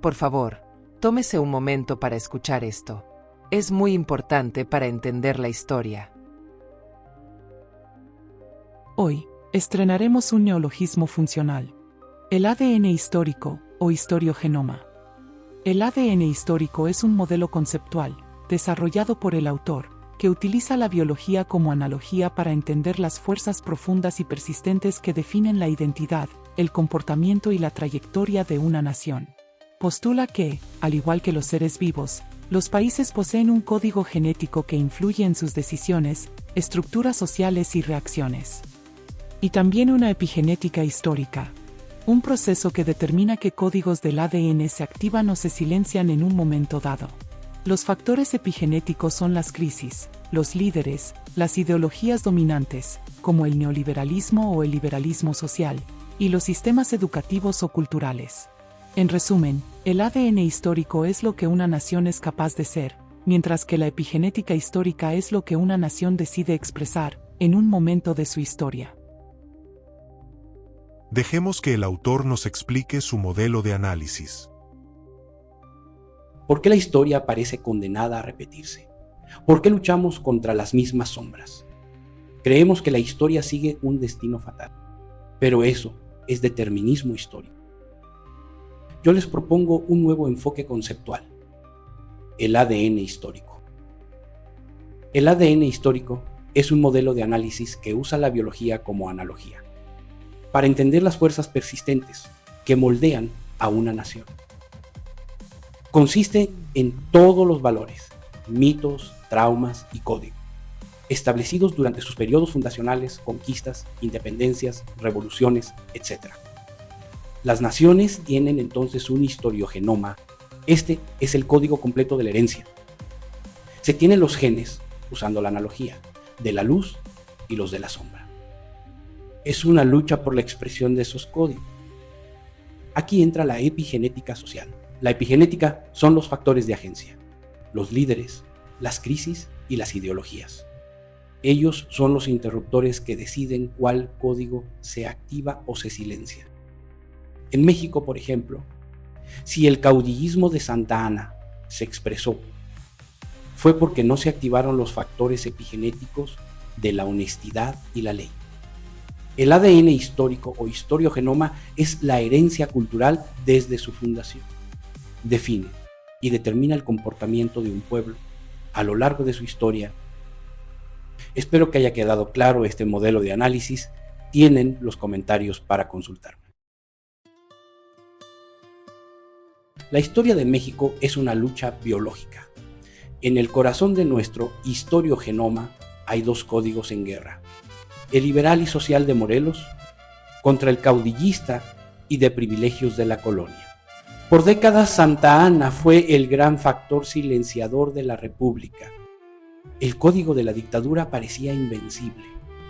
Por favor, tómese un momento para escuchar esto. Es muy importante para entender la historia. Hoy, estrenaremos un neologismo funcional: el ADN histórico o historiogenoma. El ADN histórico es un modelo conceptual, desarrollado por el autor, que utiliza la biología como analogía para entender las fuerzas profundas y persistentes que definen la identidad, el comportamiento y la trayectoria de una nación. Postula que, al igual que los seres vivos, los países poseen un código genético que influye en sus decisiones, estructuras sociales y reacciones. Y también una epigenética histórica, un proceso que determina qué códigos del ADN se activan o se silencian en un momento dado. Los factores epigenéticos son las crisis, los líderes, las ideologías dominantes, como el neoliberalismo o el liberalismo social, y los sistemas educativos o culturales. En resumen, el ADN histórico es lo que una nación es capaz de ser, mientras que la epigenética histórica es lo que una nación decide expresar en un momento de su historia. Dejemos que el autor nos explique su modelo de análisis. ¿Por qué la historia parece condenada a repetirse? ¿Por qué luchamos contra las mismas sombras? Creemos que la historia sigue un destino fatal, pero eso es determinismo histórico. Yo les propongo un nuevo enfoque conceptual: el ADN histórico. El ADN histórico es un modelo de análisis que usa la biología como analogía para entender las fuerzas persistentes que moldean a una nación. Consiste en todos los valores, mitos, traumas y códigos, establecidos durante sus periodos fundacionales, conquistas, independencias, revoluciones, etc. Las naciones tienen entonces un historiogenoma. Este es el código completo de la herencia. Se tienen los genes, usando la analogía, de la luz y los de la sombra. Es una lucha por la expresión de esos códigos. Aquí entra la epigenética social. La epigenética son los factores de agencia, los líderes, las crisis y las ideologías. Ellos son los interruptores que deciden cuál código se activa o se silencia. En México, por ejemplo, si el caudillismo de Santa Anna se expresó, fue porque no se activaron los factores epigenéticos de la honestidad y la ley. El ADN histórico o historiogenoma es la herencia cultural desde su fundación. Define y determina el comportamiento de un pueblo a lo largo de su historia. Espero que haya quedado claro este modelo de análisis. Tienen los comentarios para consultarme. La historia de México es una lucha biológica. En el corazón de nuestro historiogenoma hay dos códigos en guerra: el liberal y social de Morelos contra el caudillista y de privilegios de la colonia. Por décadas Santa Anna fue el gran factor silenciador de la República. El código de la dictadura parecía invencible,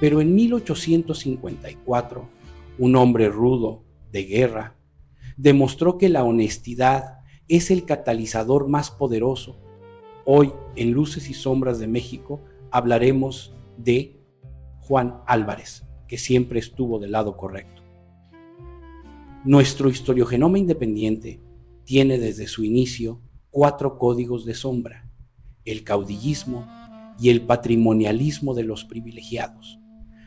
pero en 1854, un hombre rudo, de guerra, demostró que la honestidad es el catalizador más poderoso. Hoy, en Luces y Sombras de México, hablaremos de Juan Álvarez, que siempre estuvo del lado correcto. Nuestro historiogenoma independiente tiene desde su inicio 4 códigos de sombra: el caudillismo y el patrimonialismo de los privilegiados.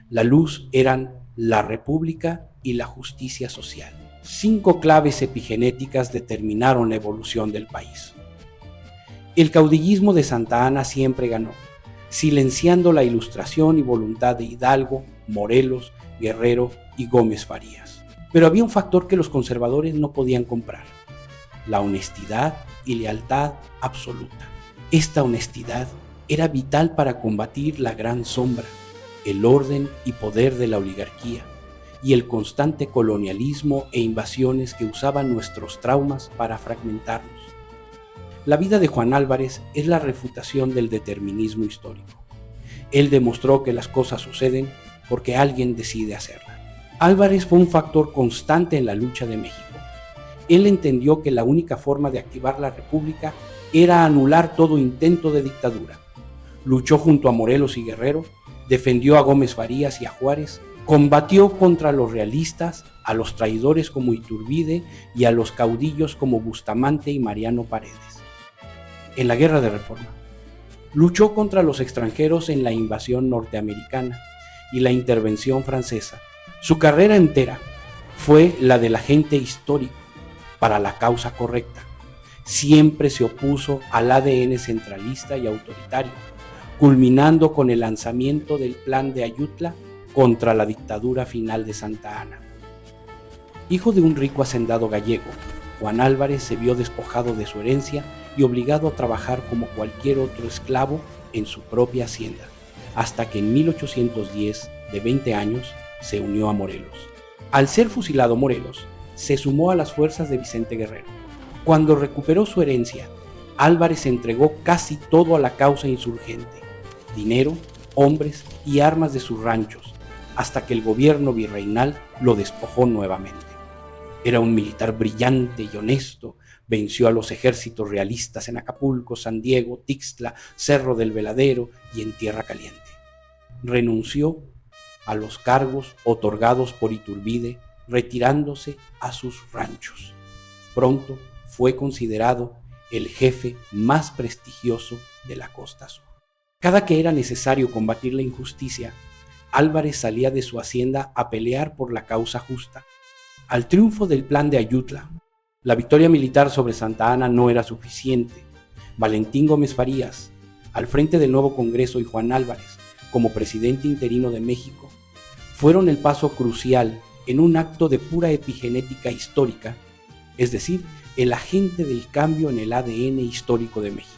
La luz eran la república y la justicia social. 5 claves epigenéticas determinaron la evolución del país. El caudillismo de Santa Anna siempre ganó, silenciando la ilustración y voluntad de Hidalgo, Morelos, Guerrero y Gómez Farías. Pero había un factor que los conservadores no podían comprar: la honestidad y lealtad absoluta. Esta honestidad era vital para combatir la gran sombra, el orden y poder de la oligarquía y el constante colonialismo e invasiones que usaban nuestros traumas para fragmentarnos. La vida de Juan Álvarez es la refutación del determinismo histórico. Él demostró que las cosas suceden porque alguien decide hacerlas. Álvarez fue un factor constante en la lucha de México. Él entendió que la única forma de activar la República era anular todo intento de dictadura. Luchó junto a Morelos y Guerrero, defendió a Gómez Farías y a Juárez Combatió contra los realistas, a los traidores como Iturbide y a los caudillos como Bustamante y Mariano Paredes. En la Guerra de Reforma, luchó contra los extranjeros en la invasión norteamericana y la intervención francesa. Su carrera entera fue la del agente histórico para la causa correcta. Siempre se opuso al ADN centralista y autoritario, culminando con el lanzamiento del Plan de Ayutla contra la dictadura final de Santa Anna. Hijo de un rico hacendado gallego, Juan Álvarez se vio despojado de su herencia y obligado a trabajar como cualquier otro esclavo en su propia hacienda, hasta que en 1810, de 20 años, se unió a Morelos. Al ser fusilado Morelos, se sumó a las fuerzas de Vicente Guerrero. Cuando recuperó su herencia, Álvarez entregó casi todo a la causa insurgente: dinero, hombres y armas de sus ranchos, hasta que el gobierno virreinal lo despojó nuevamente. Era un militar brillante y honesto. Venció a los ejércitos realistas en Acapulco, San Diego, Tixtla, Cerro del Veladero y en Tierra Caliente. Renunció a los cargos otorgados por Iturbide, retirándose a sus ranchos. Pronto fue considerado el jefe más prestigioso de la Costa Sur. Cada que era necesario combatir la injusticia, Álvarez salía de su hacienda a pelear por la causa justa. Al triunfo del Plan de Ayutla, la victoria militar sobre Santa Anna no era suficiente. Valentín Gómez Farías, al frente del nuevo Congreso, y Juan Álvarez, como presidente interino de México, fueron el paso crucial en un acto de pura epigenética histórica, es decir, el agente del cambio en el ADN histórico de México.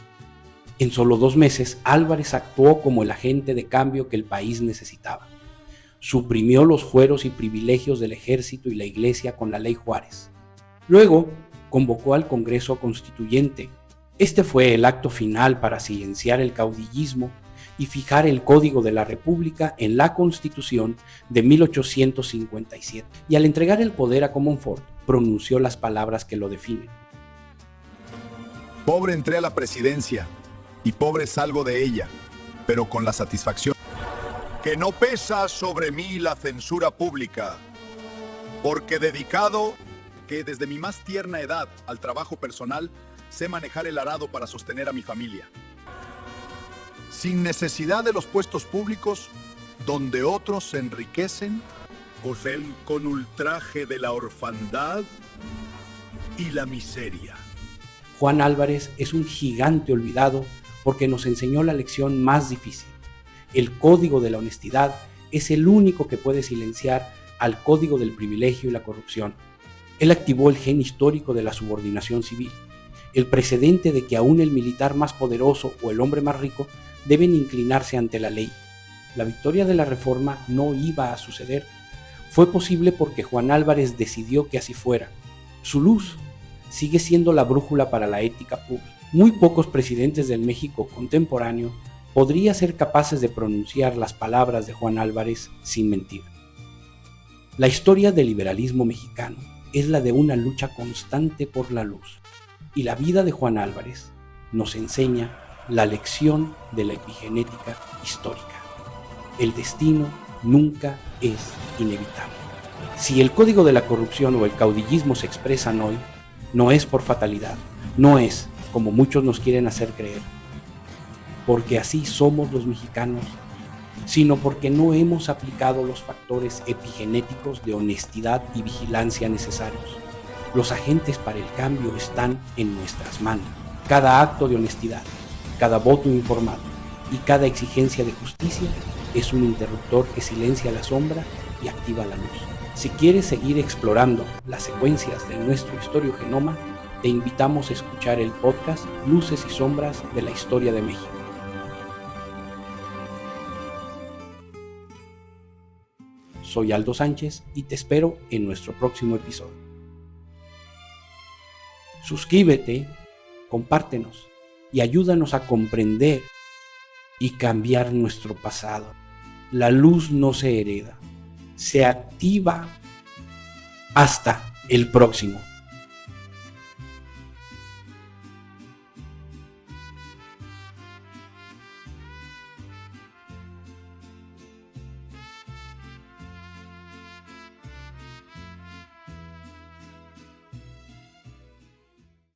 En solo 2 meses, Álvarez actuó como el agente de cambio que el país necesitaba. Suprimió los fueros y privilegios del ejército y la iglesia con la Ley Juárez. Luego, convocó al Congreso Constituyente. Este fue el acto final para silenciar el caudillismo y fijar el Código de la República en la Constitución de 1857. Y al entregar el poder a Comonfort, pronunció las palabras que lo definen. Pobre entré a la presidencia y pobre salgo de ella, pero con la satisfacción que no pesa sobre mí la censura pública, porque dedicado que desde mi más tierna edad al trabajo personal, sé manejar el arado para sostener a mi familia, sin necesidad de los puestos públicos donde otros se enriquecen, con ultraje de la orfandad y la miseria. Juan Álvarez es un gigante olvidado porque nos enseñó la lección más difícil. El Código de la Honestidad es el único que puede silenciar al Código del Privilegio y la corrupción. Él activó el gen histórico de la subordinación civil, el precedente de que aún el militar más poderoso o el hombre más rico deben inclinarse ante la ley. La victoria de la Reforma no iba a suceder. Fue posible porque Juan Álvarez decidió que así fuera. Su luz sigue siendo la brújula para la ética pública. Muy pocos presidentes del México contemporáneo podrían ser capaces de pronunciar las palabras de Juan Álvarez sin mentir. La historia del liberalismo mexicano es la de una lucha constante por la luz, y la vida de Juan Álvarez nos enseña la lección de la epigenética histórica. El destino nunca es inevitable. Si el código de la corrupción o el caudillismo se expresan hoy, no es por fatalidad, no es como muchos nos quieren hacer creer, porque así somos los mexicanos, sino porque no hemos aplicado los factores epigenéticos de honestidad y vigilancia necesarios. Los agentes para el cambio están en nuestras manos. Cada acto de honestidad, cada voto informado y cada exigencia de justicia es un interruptor que silencia la sombra y activa la luz. Si quieres seguir explorando las secuencias de nuestro historiogenoma, te invitamos a escuchar el podcast Luces y Sombras de la Historia de México. Soy Aldo Sánchez y te espero en nuestro próximo episodio. Suscríbete, compártenos y ayúdanos a comprender y cambiar nuestro pasado. La luz no se hereda, se activa. Hasta el próximo.